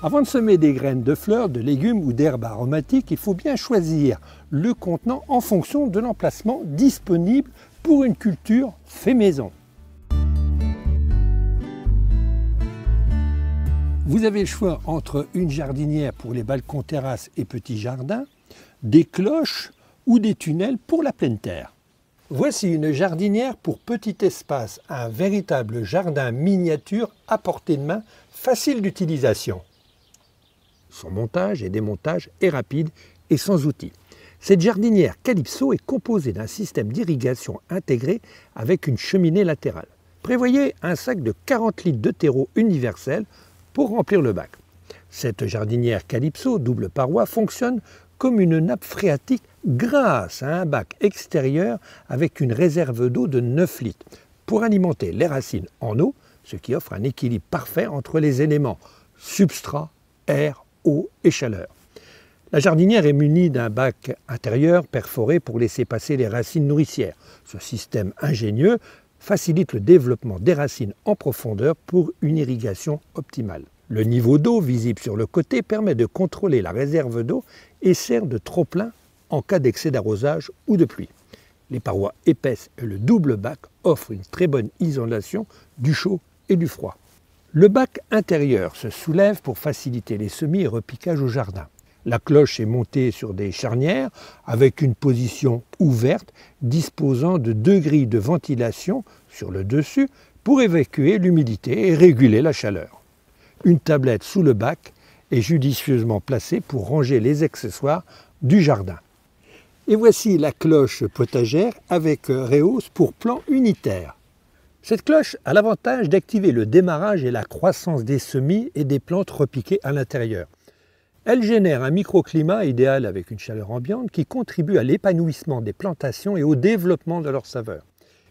Avant de semer des graines de fleurs, de légumes ou d'herbes aromatiques, il faut bien choisir le contenant en fonction de l'emplacement disponible pour une culture fait maison. Vous avez le choix entre une jardinière pour les balcons, terrasses et petits jardins, des cloches ou des tunnels pour la pleine terre. Voici une jardinière pour petit espace, un véritable jardin miniature à portée de main, facile d'utilisation. Son montage et démontage est rapide et sans outils. Cette jardinière Calypso est composée d'un système d'irrigation intégré avec une cheminée latérale. Prévoyez un sac de 40 litres de terreau universel pour remplir le bac. Cette jardinière Calypso double paroi fonctionne comme une nappe phréatique grâce à un bac extérieur avec une réserve d'eau de 9 litres pour alimenter les racines en eau, ce qui offre un équilibre parfait entre les éléments substrat, air, eau et chaleur. La jardinière est munie d'un bac intérieur perforé pour laisser passer les racines nourricières. Ce système ingénieux facilite le développement des racines en profondeur pour une irrigation optimale. Le niveau d'eau visible sur le côté permet de contrôler la réserve d'eau et sert de trop-plein en cas d'excès d'arrosage ou de pluie. Les parois épaisses et le double bac offrent une très bonne isolation du chaud et du froid. Le bac intérieur se soulève pour faciliter les semis et repiquages au jardin. La cloche est montée sur des charnières avec une position ouverte disposant de 2 grilles de ventilation sur le dessus pour évacuer l'humidité et réguler la chaleur. Une tablette sous le bac est judicieusement placée pour ranger les accessoires du jardin. Et voici la cloche potagère avec Réos pour plan unitaire. Cette cloche a l'avantage d'activer le démarrage et la croissance des semis et des plantes repiquées à l'intérieur. Elle génère un microclimat idéal avec une chaleur ambiante qui contribue à l'épanouissement des plantations et au développement de leur saveur.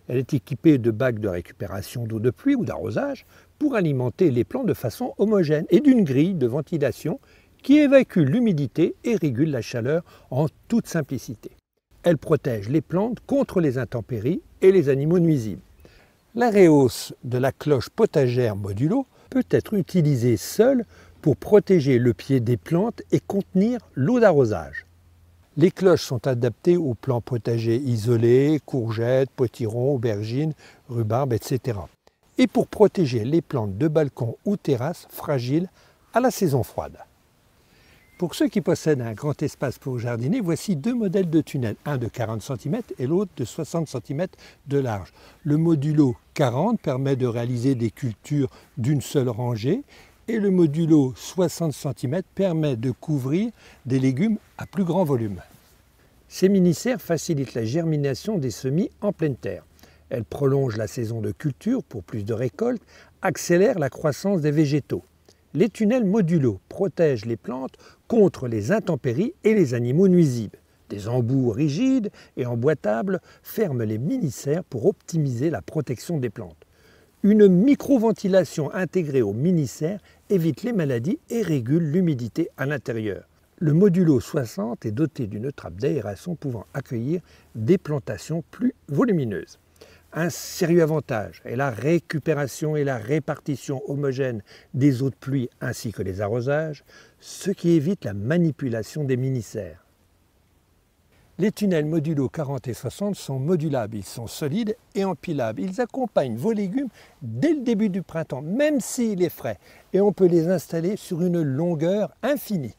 Elle est équipée de bacs de récupération d'eau de pluie ou d'arrosage pour alimenter les plants de façon homogène et d'une grille de ventilation qui évacue l'humidité et régule la chaleur en toute simplicité. Elle protège les plantes contre les intempéries et les animaux nuisibles. La Réos de la cloche potagère modulo peut être utilisée seule pour protéger le pied des plantes et contenir l'eau d'arrosage. Les cloches sont adaptées aux plants potagers isolés, courgettes, potirons, aubergines, rhubarbes, etc. Et pour protéger les plantes de balcon ou terrasse fragiles à la saison froide. Pour ceux qui possèdent un grand espace pour jardiner, voici 2 modèles de tunnels, un de 40 cm et l'autre de 60 cm de large. Le modulo 40 permet de réaliser des cultures d'une seule rangée et le modulo 60 cm permet de couvrir des légumes à plus grand volume. Ces mini-serres facilitent la germination des semis en pleine terre. Elles prolongent la saison de culture pour plus de récoltes, accélèrent la croissance des végétaux. Les tunnels modulo protègent les plantes contre les intempéries et les animaux nuisibles. Des embouts rigides et emboîtables ferment les mini-serres pour optimiser la protection des plantes. Une micro-ventilation intégrée aux mini-serres évite les maladies et régule l'humidité à l'intérieur. Le modulo 60 est doté d'une trappe d'aération pouvant accueillir des plantations plus volumineuses. Un sérieux avantage est la récupération et la répartition homogène des eaux de pluie ainsi que les arrosages, ce qui évite la manipulation des mini-serres. Les tunnels modulo 40 et 60 sont modulables, ils sont solides et empilables. Ils accompagnent vos légumes dès le début du printemps, même s'il est frais, et on peut les installer sur une longueur infinie.